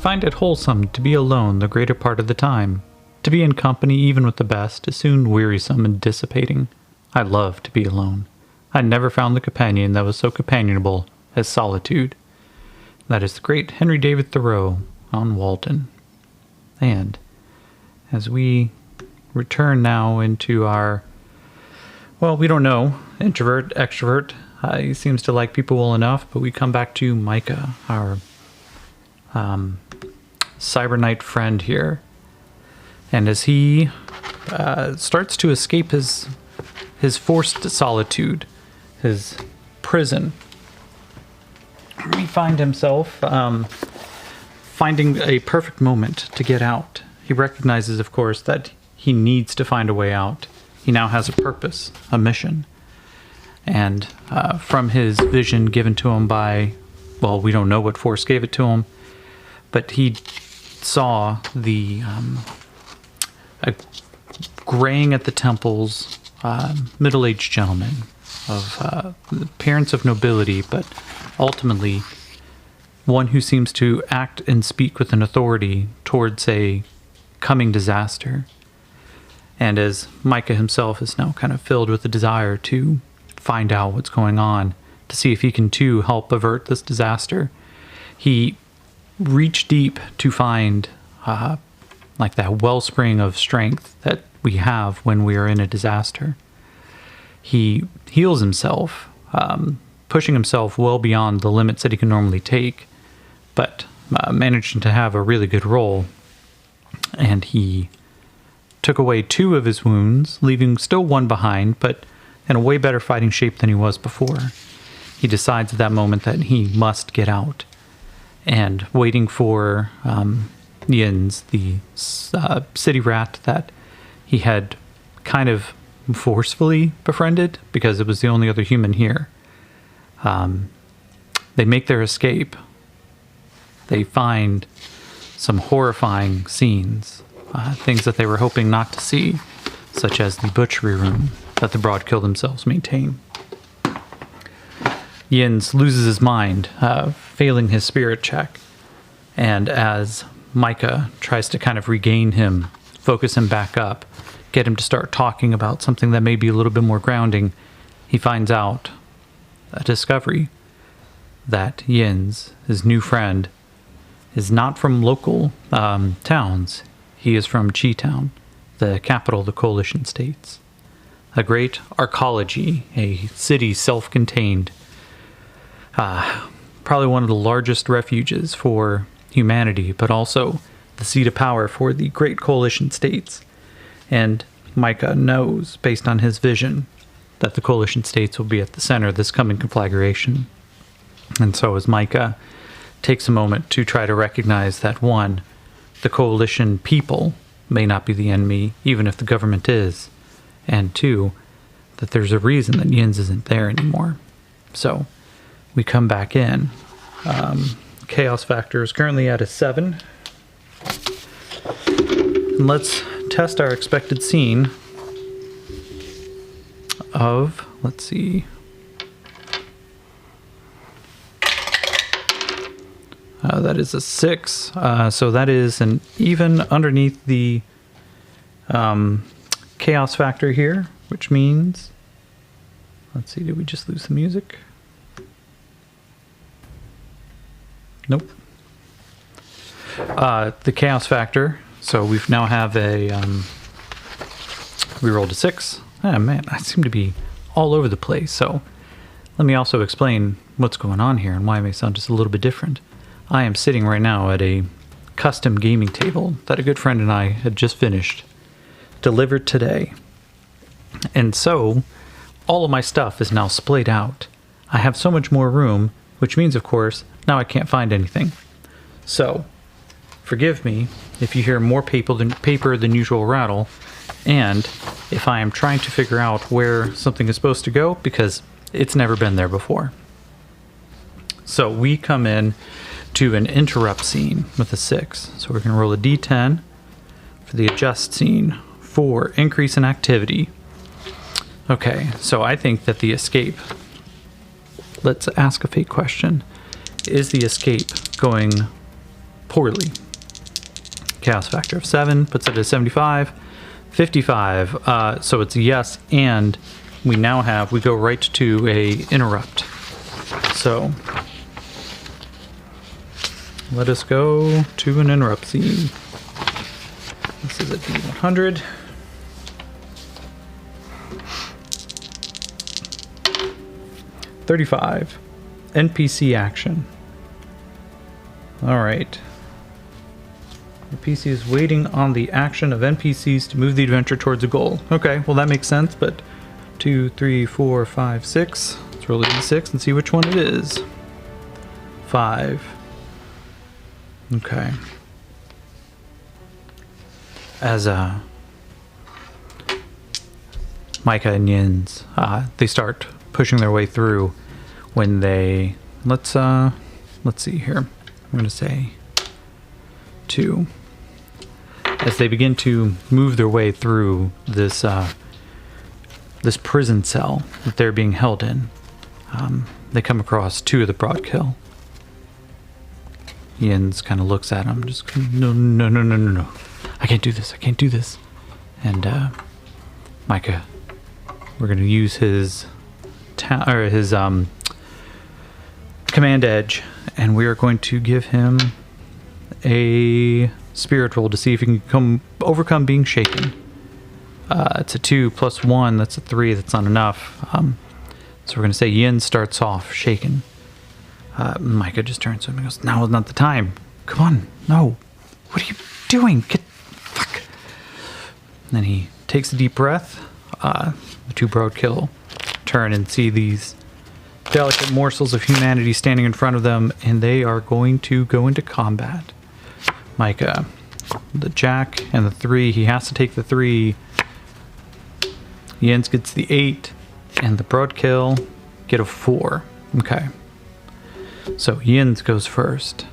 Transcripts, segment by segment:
find it wholesome to be alone the greater part of the time. To be in company, even with the best, is soon wearisome and dissipating. I love to be alone. I never found the companion that was so companionable as solitude. That is the great Henry David Thoreau on Walden. And as we return now into our, well, we don't know, introvert, extrovert. He seems to like people well enough, but we come back to Micah, our cyber knight friend here. And as he starts to escape his forced solitude, his prison, he finds himself finding a perfect moment to get out. He recognizes, of course, that he needs to find a way out. He now has a purpose, a mission. And from his vision given to him by, well, we don't know what force gave it to him, but he saw the graying at the temples, middle-aged gentleman of the appearance of nobility, but ultimately one who seems to act and speak with an authority towards a coming disaster. And as Micah himself is now kind of filled with the desire to find out what's going on, to see if he can too help avert this disaster, he reached deep to find like that wellspring of strength that we have when we are in a disaster. He heals himself, pushing himself well beyond the limits that he can normally take, but managing to have a really good roll. And he took away 2 of his wounds, leaving still 1 behind, but in a way better fighting shape than he was before. He decides at that moment that he must get out. And waiting for Jens, the city rat that he had kind of forcefully befriended because it was the only other human here, they make their escape. They find some horrifying scenes, things that they were hoping not to see, such as the butchery room that the Broadkill themselves maintain. Jens loses his mind, failing his spirit check, and as Micah tries to kind of regain him, focus him back up, get him to start talking about something that may be a little bit more grounding, he finds out a discovery that Jens, his new friend, is not from local towns. He is from G-Town, the capital of the Coalition States. A great arcology, a city self-contained, probably one of the largest refuges for humanity, but also the seat of power for the great Coalition States. And Micah knows, based on his vision, that the Coalition States will be at the center of this coming conflagration. And so as Micah takes a moment to try to recognize that, 1, the Coalition people may not be the enemy, even if the government is, and 2, that there's a reason that Jens isn't there anymore. So we come back in. Chaos factor is currently at a 7. And let's test our expected scene of, let's see, that is a 6. So that is an even underneath the chaos factor here, which means, let's see, did we just lose the music? Nope. The chaos factor, so we now have a, we rolled a 6. Oh man, I seem to be all over the place. So let me also explain what's going on here and why it may sound just a little bit different. I am sitting right now at a custom gaming table that a good friend and I had just finished, delivered today. And so all of my stuff is now splayed out. I have so much more room, which means, of course, now I can't find anything. So forgive me if you hear more paper than usual rattle, and if I am trying to figure out where something is supposed to go, because it's never been there before. So we come in to an interrupt scene with a 6. So we're going to roll a d10 for the adjust scene for increase in activity. Okay, so I think that the escape, let's ask a fake question. Is the escape going poorly. Chaos factor of 7 puts it at 75. 55. So it's yes, and we go right to a interrupt. So let us go to an interrupt scene. This is a D100. $35. NPC action. Alright. The PC is waiting on the action of NPCs to move the adventure towards a goal. Okay, well that makes sense, but 2, 3, 4, 5, 6. Let's roll a d6 and see which one it is. 5. Okay. As Micah and Yins, they start pushing their way through when they let's see here. I'm gonna say 2. As they begin to move their way through this this prison cell that they're being held in, they come across 2 of the Broadkill. Yins kind of looks at him, just no. I can't do this. And Micah, we're gonna use his command edge, and we are going to give him a spirit roll to see if he can overcome being shaken. It's a 2 plus 1, that's a 3, that's not enough. So we're going to say Yin starts off shaken. Micah just turns to him and goes, now is not the time. Come on, no. What are you doing? Fuck. And then he takes a deep breath. The 2 Broadkill turn and see these delicate morsels of humanity standing in front of them, and they are going to go into combat. Micah, the Jack and the 3, he has to take the 3. Jens gets the 8, and the Broadkill get a 4. Okay. So Jens goes first.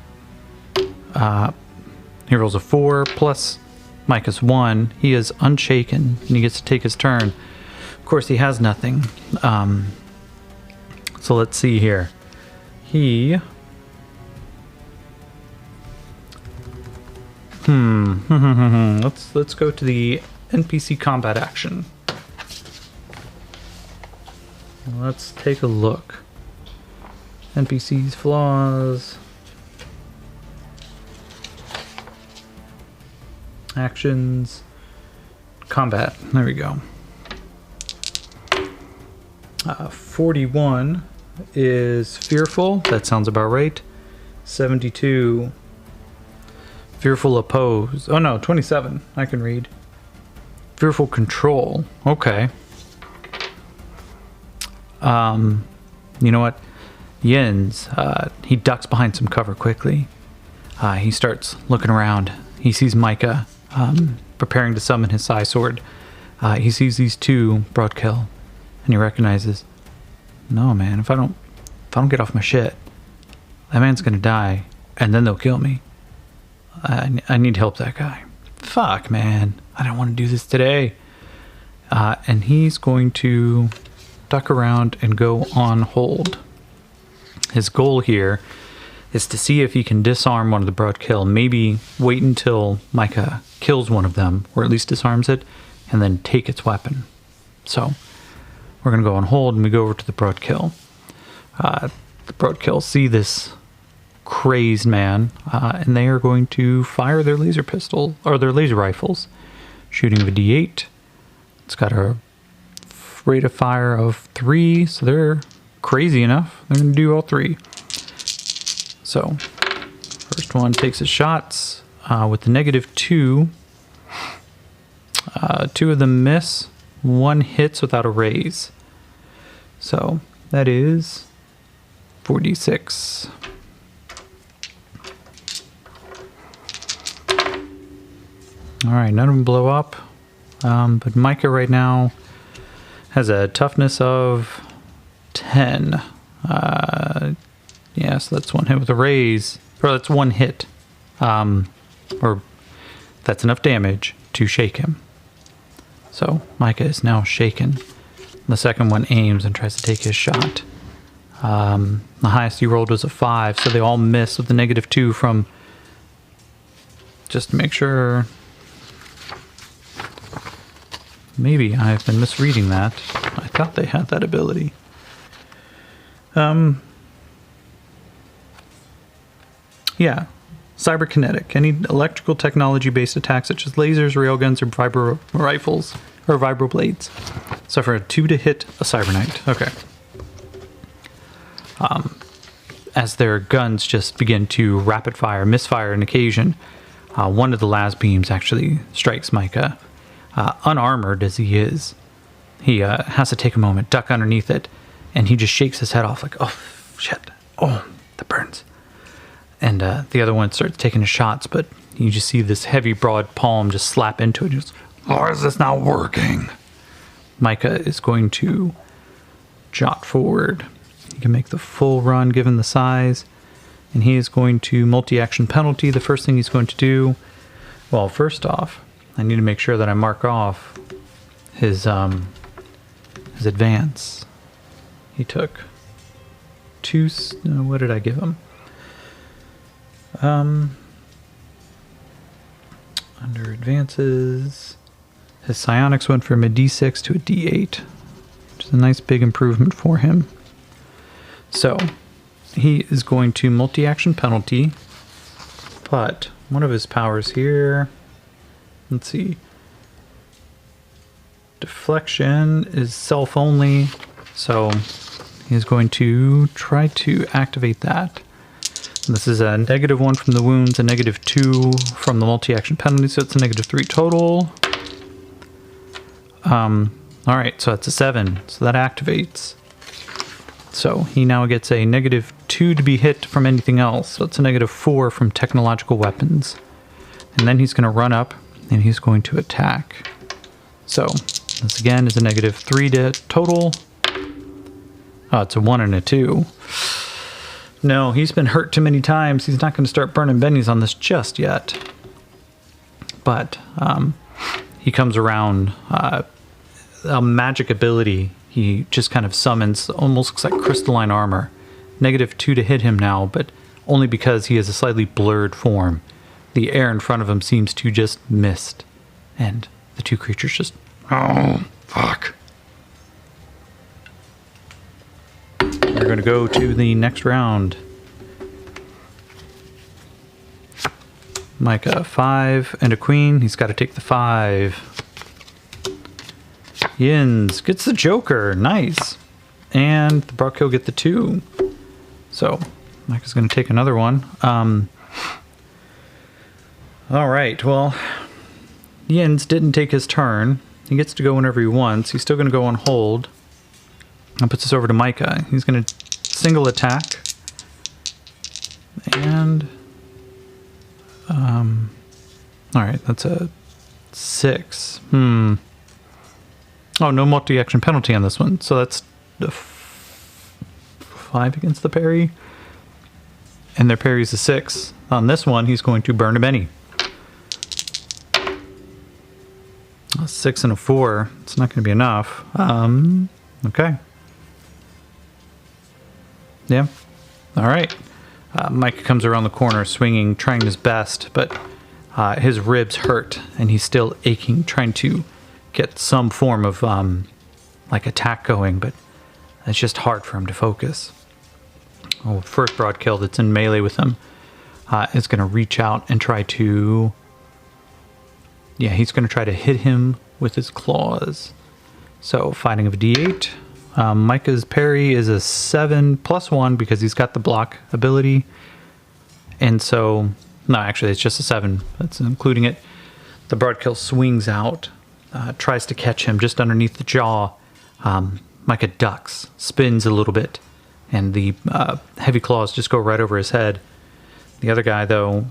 He rolls a 4 plus Micah's 1. He is unshaken, and he gets to take his turn. Of course, he has nothing. So let's see here. Let's go to the NPC combat action. Let's take a look. NPC's flaws. Actions. Combat. There we go. 41 is fearful. That sounds about right. 72. Fearful oppose. Oh no, 27. I can read. Fearful control. Okay. You know what? Jens, he ducks behind some cover quickly. He starts looking around. He sees Micah preparing to summon his Sai sword. He sees these 2 Broadkill, and he recognizes, no man, if I don't get off my shit, that man's gonna die, and then they'll kill me. I need to help that guy. Fuck, man, I don't want to do this today. And he's going to duck around and go on hold. His goal here is to see if he can disarm one of the Broadkill. Maybe wait until Micah kills one of them, or at least disarms it, and then take its weapon. So we're going to go on hold, and we go over to the Broadkill. The Broadkill see this crazed man, and they are going to fire their laser pistol, or their laser rifles, shooting of a D8. It's got a rate of fire of 3, so they're crazy enough. They're going to do all 3. So, first one takes his shots with the -2. 2 of them miss. 1 hits without a raise. So, that is 46. Alright, none of them blow up. But Micah right now has a toughness of 10. Yeah, so that's 1 hit with a raise. Or that's 1 hit. Or that's enough damage to shake him. So Micah is now shaken. The second one aims and tries to take his shot. The highest he rolled was a 5, so they all miss with the -2 from just to make sure. Maybe I've been misreading that. I thought they had that ability. Yeah. Cyberkinetic. Any electrical technology-based attacks such as lasers, railguns, or vibro rifles, or vibroblades. Suffer a 2 to hit a Cyber Knight. Okay. As their guns just begin to rapid fire, misfire on occasion, one of the las beams actually strikes Micah. Unarmored as he is, he has to take a moment, duck underneath it, and he just shakes his head off like, oh, shit. Oh, that burns. And the other one starts taking his shots, but you just see this heavy, broad palm just slap into it. Just, how is this not working? Micah is going to jot forward. He can make the full run given the size. And he is going to multi-action penalty. The first thing he's going to do, well, first off, I need to make sure that I mark off his advance. He took 2, what did I give him? Under advances, his psionics went from a D6 to a D8, which is a nice big improvement for him. So he is going to multi-action penalty, but one of his powers here, let's see, deflection is self-only, so he's going to try to activate that. This is a -1 from the wounds, a -2 from the multi-action penalty, so it's a -3 total. Alright, so it's a 7, so that activates. So he now gets a -2 to be hit from anything else, so it's a -4 from technological weapons. And then he's going to run up, and he's going to attack. So this again is a -3 to total. Oh, it's a 1 and a 2. No, he's been hurt too many times. He's not going to start burning bennies on this just yet. But he comes around a magic ability. He just kind of summons, almost looks like crystalline armor. -2 to hit him now, but only because he has a slightly blurred form. The air in front of him seems to just mist. And the two creatures just, oh, fuck. We're going to go to the next round. Micah, 5 and a queen. He's got to take the 5. Yins gets the Joker. Nice. And the Barkill get the 2. So Micah's going to take another one. All right. Well, Yins didn't take his turn. He gets to go whenever he wants. He's still going to go on hold. That puts us over to Micah. He's going to single attack. And, alright, that's a 6. Oh, no multi-action penalty on this one. So that's the 5 against the parry. And their parry's a 6. On this one, he's going to burn a Benny. A 6 and a 4. It's not going to be enough. Okay. Yeah. All right. Mike comes around the corner swinging, trying his best, but his ribs hurt and he's still aching, trying to get some form of like attack going, but it's just hard for him to focus. Oh, first broad kill that's in melee with him is going to reach out and try to... Yeah, he's going to try to hit him with his claws. So, fighting of a D8. Micah's parry is a 7 plus 1 because he's got the block ability. And so, no, actually it's just a 7. That's including it. The broadkill swings out, tries to catch him just underneath the jaw. Micah ducks, spins a little bit, and the heavy claws just go right over his head. The other guy, though,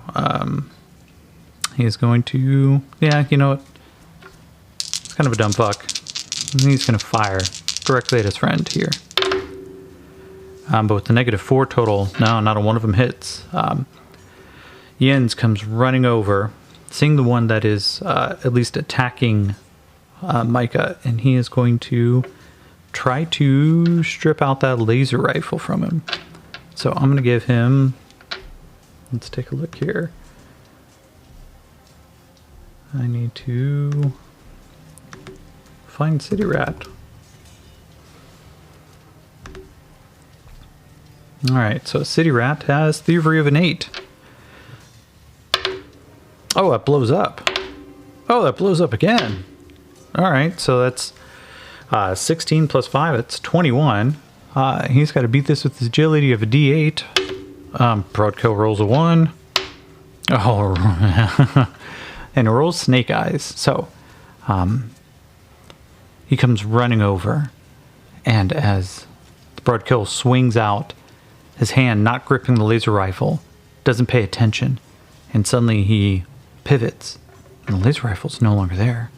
he's going to... Yeah, you know what? It's kind of a dumb fuck. He's going to fire directly at his friend here. But with the -4 total, no, not a one of them hits. Jens comes running over, seeing the one that is at least attacking Micah, and he is going to try to strip out that laser rifle from him. So I'm going to give him... Let's take a look here. I need to find City Rat. Alright, so City Rat has Thievery of an 8. Oh, that blows up. Oh, that blows up again. Alright, so that's 16 plus 5, it's 21. He's got to beat this with his agility of a d8. Broadkill rolls a 1. Oh, and rolls Snake Eyes. So, he comes running over, and as the Broadkill swings out, his hand not gripping the laser rifle, doesn't pay attention, and suddenly he pivots, and the laser rifle's no longer there.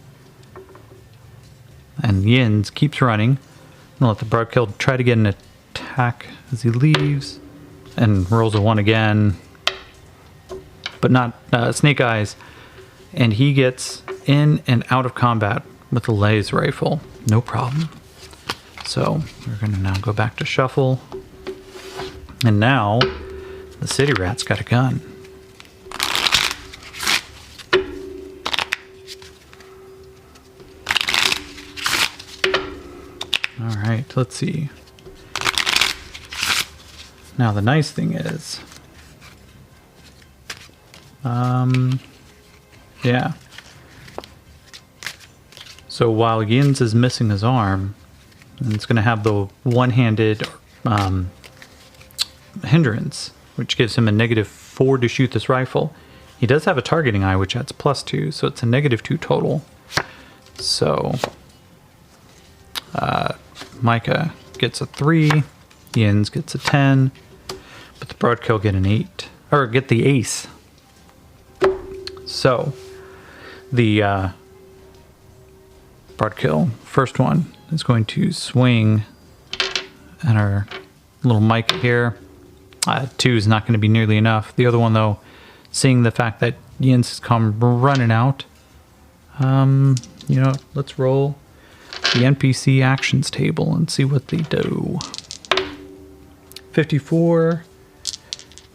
And Yins keeps running, and let the Broadkill try to get an attack as he leaves, and rolls a 1 again, but not Snake Eyes, and he gets in and out of combat with the laser rifle, no problem. So we're going to now go back to shuffle, and now the City Rat's got a gun. All right, let's see. Now the nice thing is, yeah. So while Yins is missing his arm, and it's going to have the one-handed hindrance, which gives him a -4 to shoot this rifle. He does have a targeting eye, which adds +2, so it's a -2 total. So Micah gets a 3, Yins gets a 10, but the Broadkill get an 8, or get the ace. So the Broadkill, first one, is going to swing at our little Micah here. 2 is not going to be nearly enough. The other one, though, seeing the fact that Yins has come running out, you know, let's roll the NPC actions table and see what they do. 54,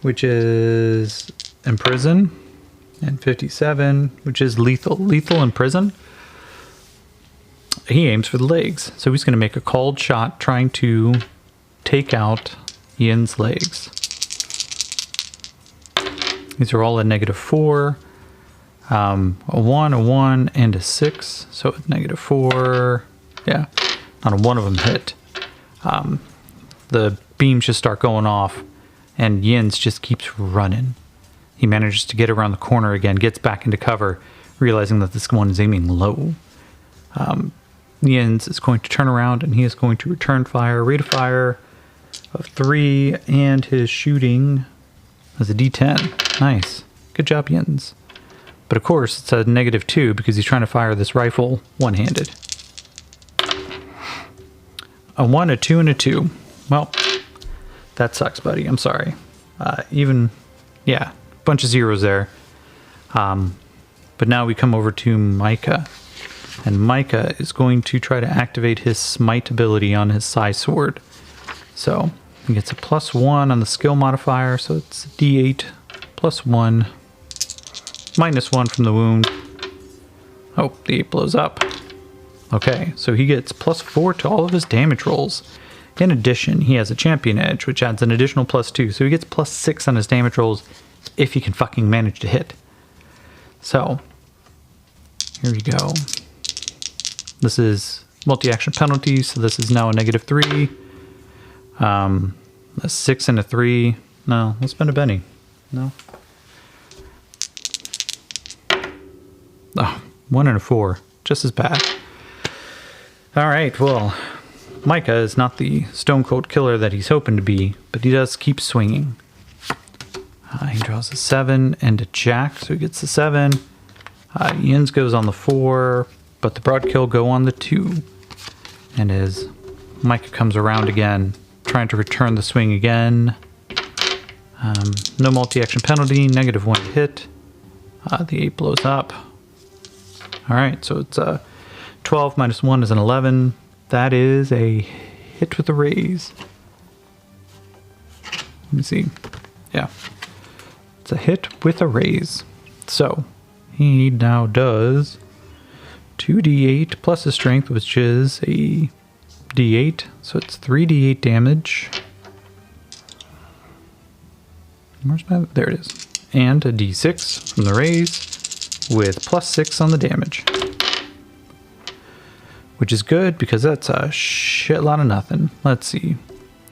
which is imprison, and 57, which is lethal. Lethal imprison. He aims for the legs, so he's going to make a called shot trying to take out Ian's legs. These are all a -4. A 1, a 1, and a 6. So -4. Yeah, not a one of them hit. The beams just start going off, and Yins just keeps running. He manages to get around the corner again, gets back into cover, realizing that this one is aiming low. Yins is going to turn around, and he is going to return fire, rate of fire of 3, and his shooting is a D10. Nice. Good job, Yins. But of course, it's a -2 because he's trying to fire this rifle one-handed. A 1, a 2, and a 2. Well, that sucks, buddy. I'm sorry. Yeah, bunch of zeros there. But now we come over to Micah. And Micah is going to try to activate his smite ability on his Sai sword. So he gets a +1 on the skill modifier, so it's D8 +1, -1 from the wound. Oh, the 8 blows up. Okay, so he gets +4 to all of his damage rolls. In addition, he has a champion edge, which adds an additional +2, so he gets +6 on his damage rolls if he can fucking manage to hit. So, here we go. This is multi-action penalty, so this is now a -3. A 6 and a 3. No, let's spend a Benny. No. Oh, 1 and a 4. Just as bad. Alright, well, Micah is not the stone cold killer that he's hoping to be, but he does keep swinging. He draws a 7 and a jack, so he gets the 7. Yins goes on the 4, but the Broadkill go on the 2. And as Micah comes around again, trying to return the swing again. No multi-action penalty, -1 to hit. The 8 blows up. Alright, so it's 12 -1 is an 11. That is a hit with a raise. Let me see. Yeah. It's a hit with a raise. So, He now does 2d8 plus his strength, which is a d8. So it's 3d8 damage. Where's my... There it is. And a d6 from the raise with plus 6 on the damage. Which is good because that's a shit lot of nothing. Let's see.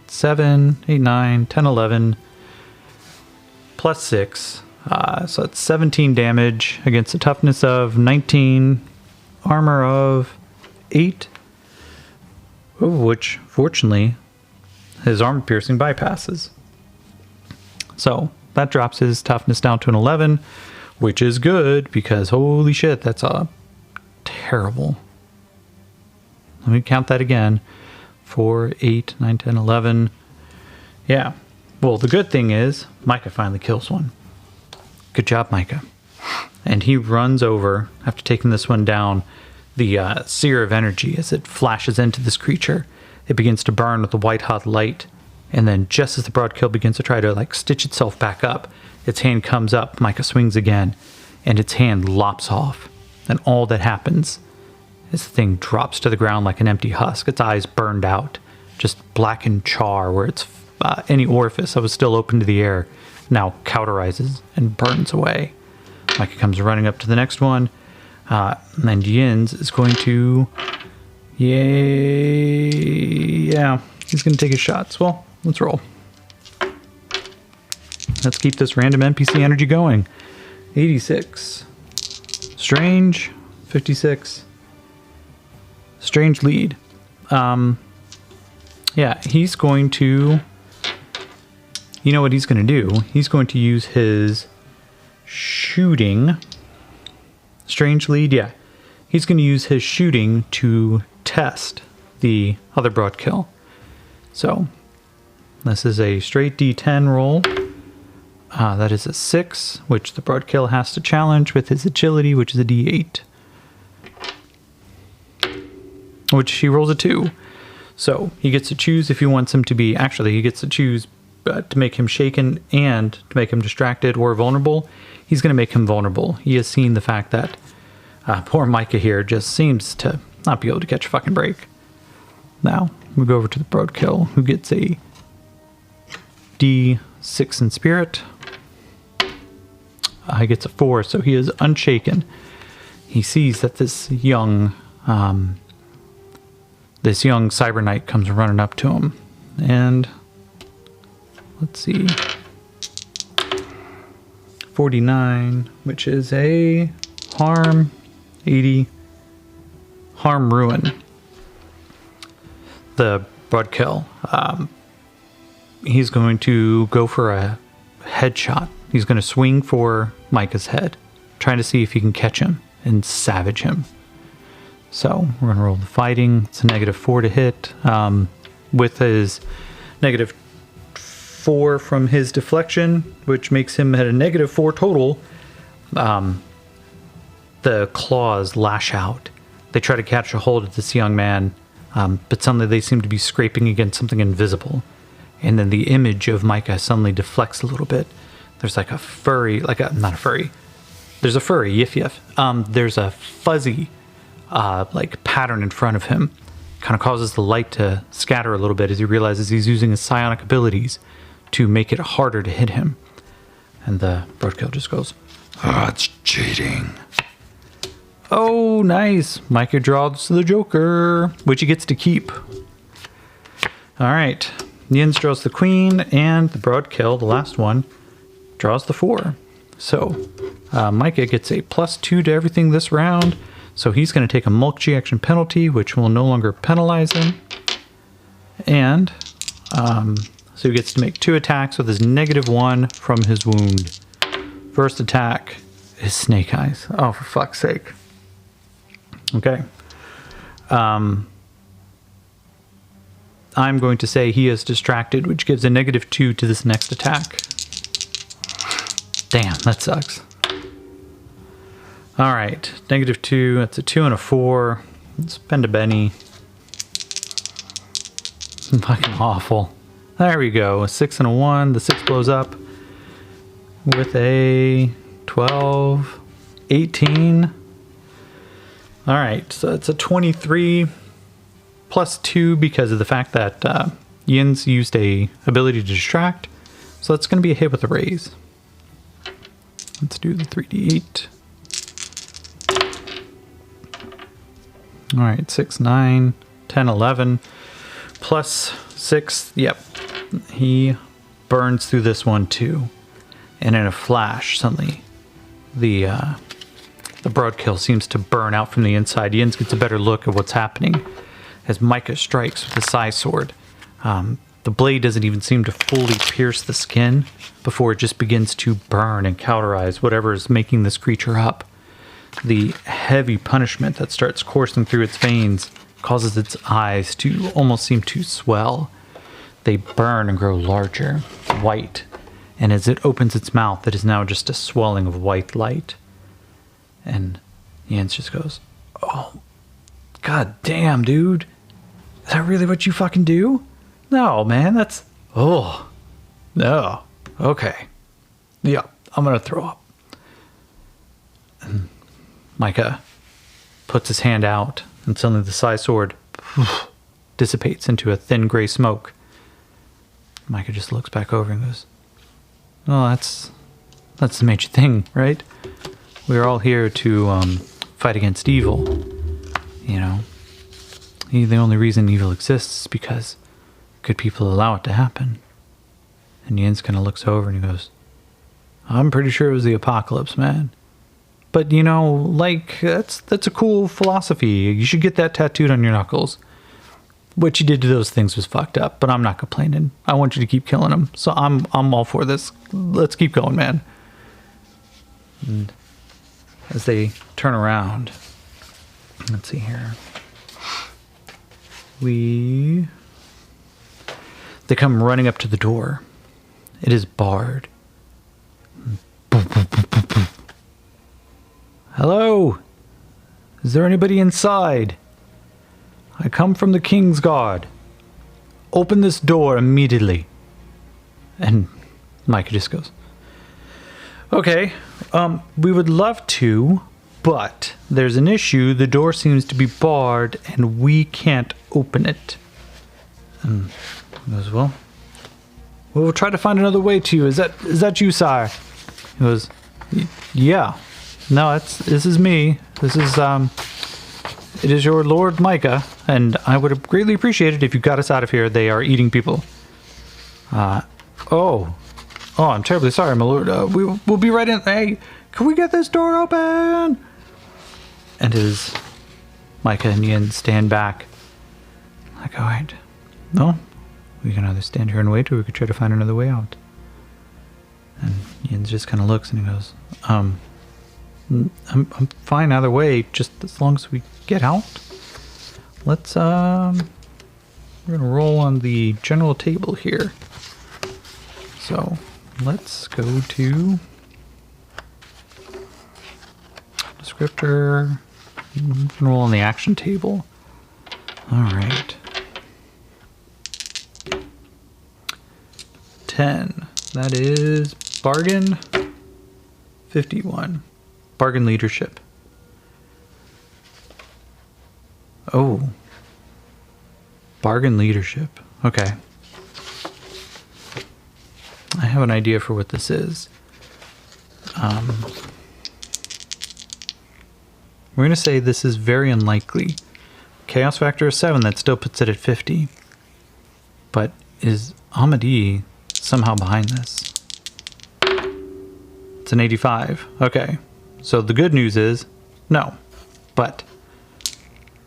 7, 8, 9, 10, 11, plus 6. So it's 17 damage against a toughness of 19, armor of 8, of which, fortunately, his armor piercing bypasses. So that drops his toughness down to an 11, which is good because holy shit, that's a terrible. Let me count that again. 4, 8, 9, 10, 11. Yeah. Well, the good thing is Micah finally kills one. Good job, Micah. And he runs over, after taking this one down, the seer of energy, as it flashes into this creature. It begins to burn with a white-hot light. And then just as the broadkill begins to try to like stitch itself back up, its hand comes up, Micah swings again, and its hand lops off. And all that happens is the thing drops to the ground like an empty husk. Its eyes burned out, just blackened char where its any orifice that was still open to the air now cauterizes and burns away. Micah comes running up to the next one, and Yins is going to... Yeah, he's going to take his shots. Well, let's roll. Let's keep this random NPC energy going. 86. Strange. 56. Strange lead. Yeah, he's going to... You know what he's going to do? He's going to use his shooting. Strange lead, yeah. He's going to use his shooting to test the other broadkill. So, this is a straight D10 roll. That is a 6, which the broadkill has to challenge with his agility, which is a D8. Which he rolls a 2. So, he gets to choose if he wants him to be... Actually, he gets to choose to make him shaken and to make him distracted or vulnerable. He's going to make him vulnerable. He has seen the fact that poor Micah here just seems to not be able to catch a fucking break. Now, we go over to the broadkill, who gets a D6 in spirit. He gets a 4, so he is unshaken. He sees that this young cyber knight comes running up to him, and let's see, 49, which is a harm, 80, harm ruin. The broadkill, he's going to go for a headshot. He's going to swing for Micah's head, trying to see if he can catch him and savage him. So we're going to roll the fighting. It's a -4 to hit. With his -4 from his deflection, which makes him at a -4 total, the claws lash out. They try to catch a hold of this young man, but suddenly they seem to be scraping against something invisible. And then the image of Micah suddenly deflects a little bit. There's like a furry, not a furry. There's a furry, yiff. There's a fuzzy, like pattern in front of him. Kind of causes the light to scatter a little bit as he realizes he's using his psionic abilities to make it harder to hit him. And the broadkill just goes, "It's cheating." Oh, nice. Micah draws the Joker, which he gets to keep. All right. Yins draws the Queen, and the broadkill, the last one, draws the 4. So Micah gets a +2 to everything this round. So he's going to take a Mulk G action penalty, which will no longer penalize him. And so he gets to make 2 attacks with his -1 from his wound. First attack is Snake Eyes. Oh, for fuck's sake. Okay. I'm going to say he is distracted, which gives a -2 to this next attack. Damn, that sucks. All right, -2. That's a 2 and a 4. Spend a Benny. Fucking awful. There we go. A 6 and a 1. The 6 blows up with a 12. 18. All right, so it's a 23 plus 2 because of the fact that Yin's used a ability to distract. So it's going to be a hit with a raise. Let's do the 3d8. All right, 6, 9, 10, 11. Plus 6, yep. He burns through this one too. And in a flash, suddenly the broadkill seems to burn out from the inside. Jens gets a better look at what's happening as Micah strikes with the Sai sword. The blade doesn't even seem to fully pierce the skin before it just begins to burn and cauterize whatever is making this creature up. The heavy punishment that starts coursing through its veins causes its eyes to almost seem to swell. They burn and grow larger, white, and as it opens its mouth, it is now just a swelling of white light. And Jens just goes, "Oh, god damn, dude. Is that really what you fucking do? No, man, that's... Oh, no. Okay. Yeah, I'm gonna throw up." And Micah puts his hand out, and suddenly the Sai sword dissipates into a thin gray smoke. Micah just looks back over and goes, "Oh, that's the major thing, right? We're all here to fight against evil. You know, the only reason evil exists is because good people allow it to happen." And Jens kind of looks over and he goes, "I'm pretty sure it was the apocalypse, man. But, you know, like, that's a cool philosophy. You should get that tattooed on your knuckles. What you did to those things was fucked up, but I'm not complaining. I want you to keep killing them. So I'm all for this. Let's keep going, man." And as they turn around, let's see here. They come running up to the door. It is barred. "Hello? Is there anybody inside? I come from the King's Guard. Open this door immediately." And Micah just goes, "Okay, we would love to, but there's an issue. The door seems to be barred and we can't open it." And he goes, well, we'll try to find another way to you. Is that you, sire?" He goes, "Yeah. No, this is me. This is, it is your Lord Micah, and I would have greatly appreciate it if you got us out of here. They are eating people." Oh, I'm terribly sorry, my lord. We'll be right in. Hey, can we get this door open?" And as Micah and Jens stand back, like, "All right, no, we can either stand here and wait, or we could try to find another way out." And Jens just kind of looks and he goes, I'm fine either way, just as long as we get out. Let's, we're gonna roll on the general table here. So, let's go to descriptor. I'm gonna roll on the action table. Alright. 10. That is bargain. 51. Bargain leadership. Oh. Bargain leadership. Okay. I have an idea for what this is. We're going to say this is very unlikely. Chaos factor is 7. That still puts it at 50. But is Amadi somehow behind this? It's an 85. Okay. So the good news is, no. But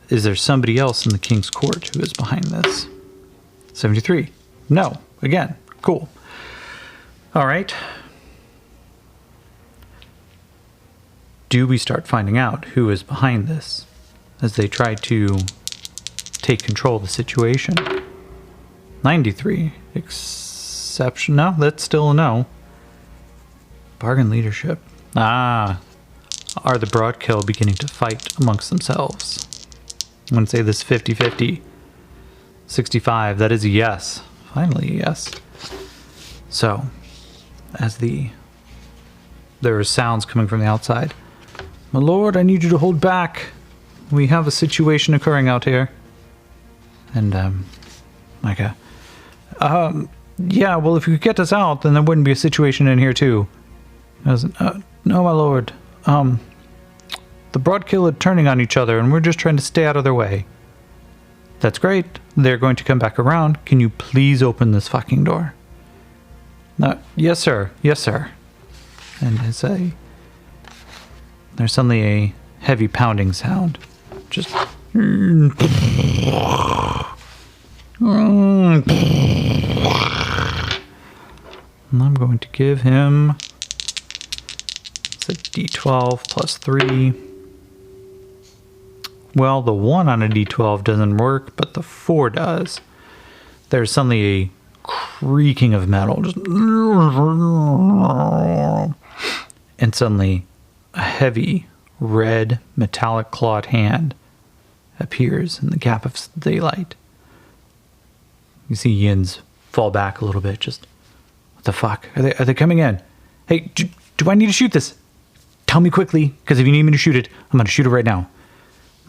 is there somebody else in the King's Court who is behind this? 73. No. Again. Cool. All right. Do we start finding out who is behind this as they try to take control of the situation? 93. Exception. No, that's still a no. Bargain leadership. Ah. Are the Broadkill beginning to fight amongst themselves? I'm going to say this 50-50. 65. That is a yes. Finally a yes. So, as there are sounds coming from the outside, My lord, I need you to hold back. We have a situation occurring out here. And, Micah, yeah, well, if you could get us out, then there wouldn't be a situation in here, too. I was, no, my lord. The Broadkill are turning on each other, and we're just trying to stay out of their way. That's great. They're going to come back around. Can you please open this fucking door? No, yes, sir. Yes, sir. And there's suddenly a heavy pounding sound. Just... And I'm going to give him... It's a D12 plus 3. Well, the 1 on a D12 doesn't work, but the 4 does. There's suddenly a creaking of metal. Just... And suddenly, a heavy, red, metallic clawed hand appears in the gap of daylight. You see Yin's fall back a little bit. Just, what the fuck? Are they coming in? Hey, do I need to shoot this? Tell me quickly, because if you need me to shoot it, I'm going to shoot it right now.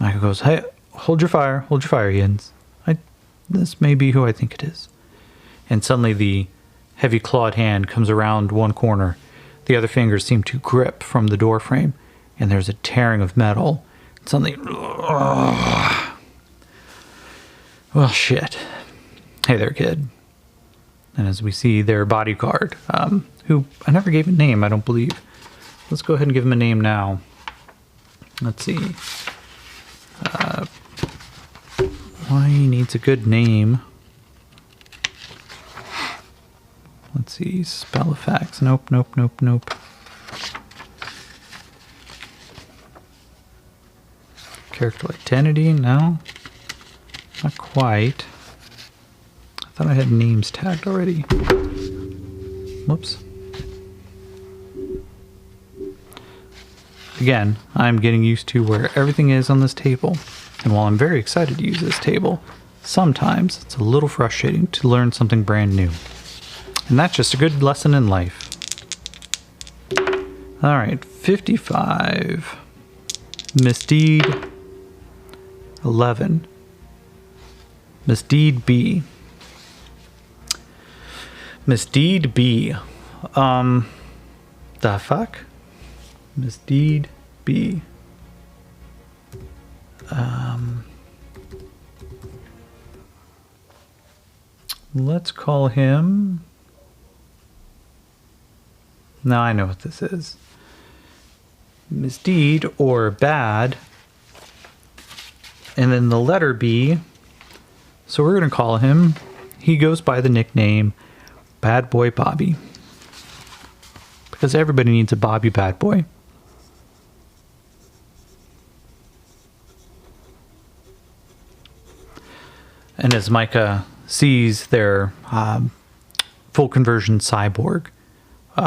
Michael goes, hey, hold your fire, Yins. This may be who I think it is. And suddenly the heavy clawed hand comes around one corner. The other fingers seem to grip from the door frame, and there's a tearing of metal. And suddenly, well, shit. Hey there, kid. And as we see their bodyguard, who I never gave a name, I don't believe. Let's go ahead and give him a name now. Let's see. Why he needs a good name. Let's see. Spell effects. Nope. Character identity. No. Not quite. I thought I had names tagged already. Whoops. Again, I'm getting used to where everything is on this table. And while I'm very excited to use this table, sometimes it's a little frustrating to learn something brand new. And that's just a good lesson in life. Alright, 55. Misdeed 11. Misdeed B. Misdeed B. The fuck? Misdeed B. Let's call him... Now I know what this is. Misdeed or bad. And then the letter B. So we're going to call him... He goes by the nickname Bad Boy Bobby. Because everybody needs a Bobby bad boy. And as Micah sees their full conversion cyborg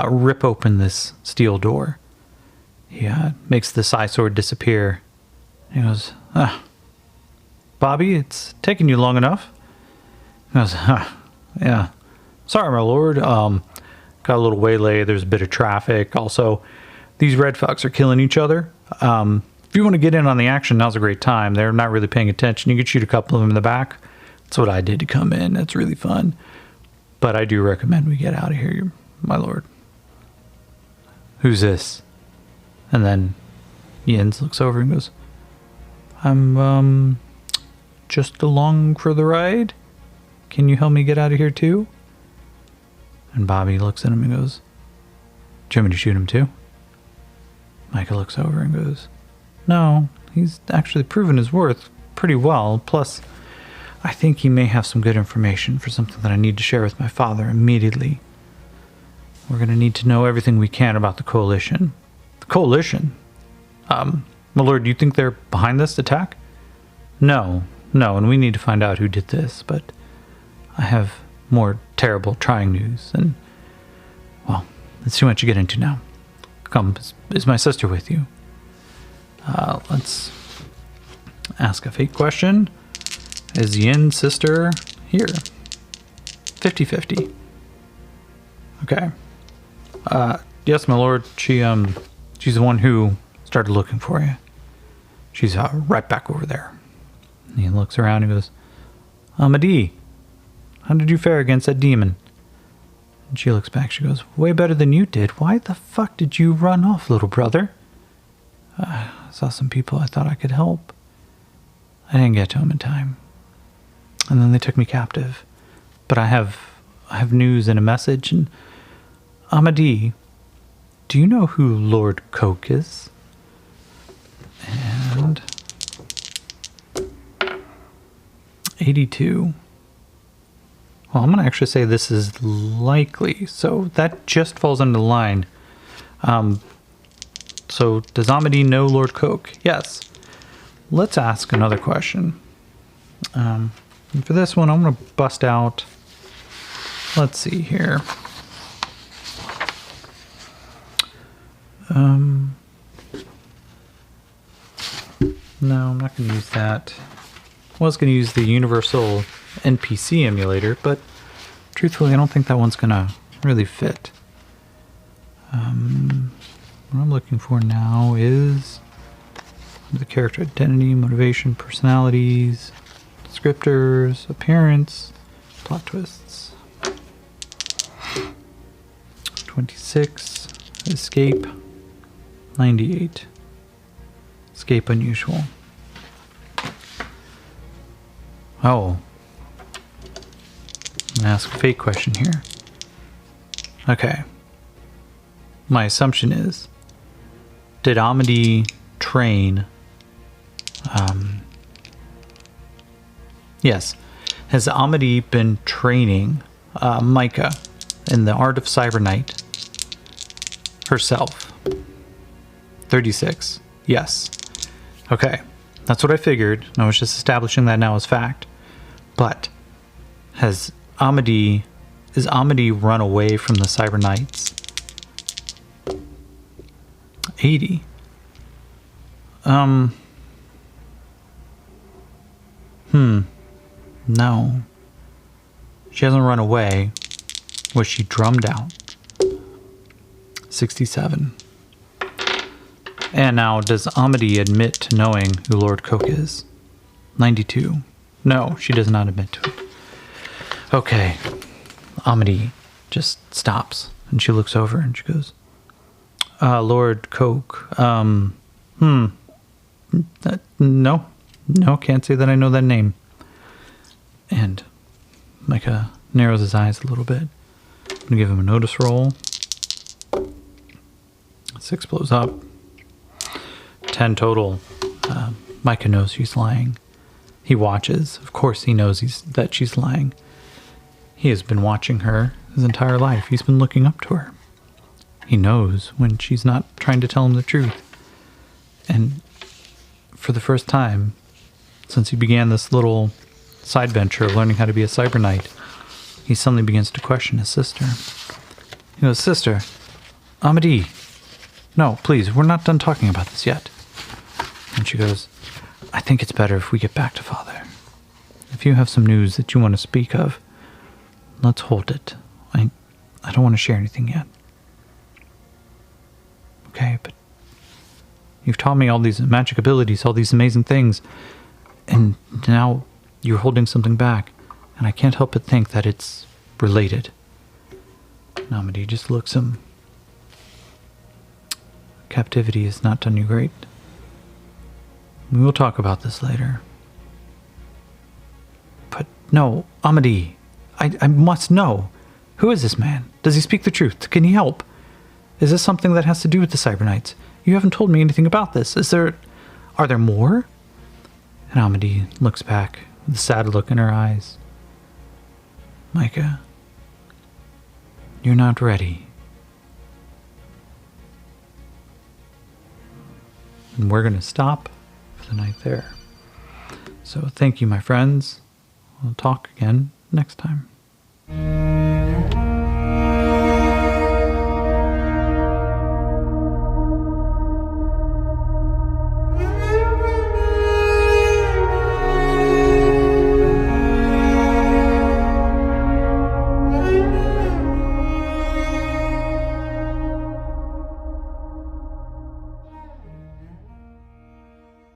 rip open this steel door, he makes the Psi Sword disappear. He goes, Bobby, it's taken you long enough. He goes, yeah. Sorry, my lord. Got a little waylay. There's a bit of traffic. Also, these red fucks are killing each other. If you want to get in on the action, now's a great time. They're not really paying attention. You could shoot a couple of them in the back. That's what I did to come in. That's really fun. But I do recommend we get out of here, my lord. Who's this? And then Jens looks over and goes, I'm just along for the ride. Can you help me get out of here too? And Bobby looks at him and goes, do you want me to shoot him too? Micah looks over and goes, no, he's actually proven his worth pretty well. Plus, I think he may have some good information for something that I need to share with my father immediately. We're going to need to know everything we can about the Coalition. The Coalition? My lord, do you think they're behind this attack? No, and we need to find out who did this, but I have more terrible, trying news, and, well, let's see what you get into now. Come, is my sister with you? Let's ask a fake question. Is Yin's sister here? 50-50. Okay. Yes, my lord. She's the one who Started looking for you. She's right back over there. And he looks around and goes, Amadee, how did you fare against that demon? And she looks back. She goes, way better than you did. Why the fuck did you run off, little brother? I saw some people I thought I could help. I didn't get to them in time. And then they took me captive. But I have news and a message. And Amadee, do you know who Lord Coke is? And 82. Well, I'm going to actually say this is likely. So that just falls under the line. So does Amadee know Lord Coke? Yes. Let's ask another question. And for this one, I'm going to bust out. Let's see here. No, I'm not going to use that. I was going to use the universal NPC emulator, but truthfully, I don't think that one's going to really fit. What I'm looking for now is the character identity, motivation, personalities, descriptors, appearance, plot twists. 26, escape, 98. Escape unusual. Oh. I'm gonna ask a fake question here. Okay. My assumption is, did Amadee train... yes. Has Amadee been training Micah in the art of Cybernight herself? 36. Yes. Okay. That's what I figured. I was just establishing that now as fact. But is Amadee run away from the Cyberknights? 80. No. She hasn't run away. Was she drummed out? 67. And now, does Amadee admit to knowing who Lord Coke is? 92. No, she does not admit to it. Okay. Amadee just stops and she looks over and she goes, Lord Coke, no, can't say that I know that name. And Micah narrows his eyes a little bit. I'm gonna give him a notice roll. 6 blows up. 10 total. Micah knows she's lying. He watches. Of course he knows that she's lying. He has been watching her his entire life. He's been looking up to her. He knows when she's not trying to tell him the truth. And for the first time since he began this little side venture of learning how to be a cyber knight, he suddenly begins to question his sister. He goes, Sister, Amadee, no, please, we're not done talking about this yet. And she goes, I think it's better if we get back to Father. If you have some news that you want to speak of, let's hold it. I don't want to share anything yet. Okay, but you've taught me all these magic abilities, all these amazing things, and now you're holding something back, and I can't help but think that it's related. And Amadee just looks him. Captivity has not done you great. We will talk about this later. But no, Amadee, I must know. Who is this man? Does he speak the truth? Can he help? Is this something that has to do with the Cyberknights? You haven't told me anything about this. Are there more? And Amadee looks back with a sad look in her eyes. Micah, you're not ready. And we're going to stop for the night there. So thank you, my friends. We'll talk again next time.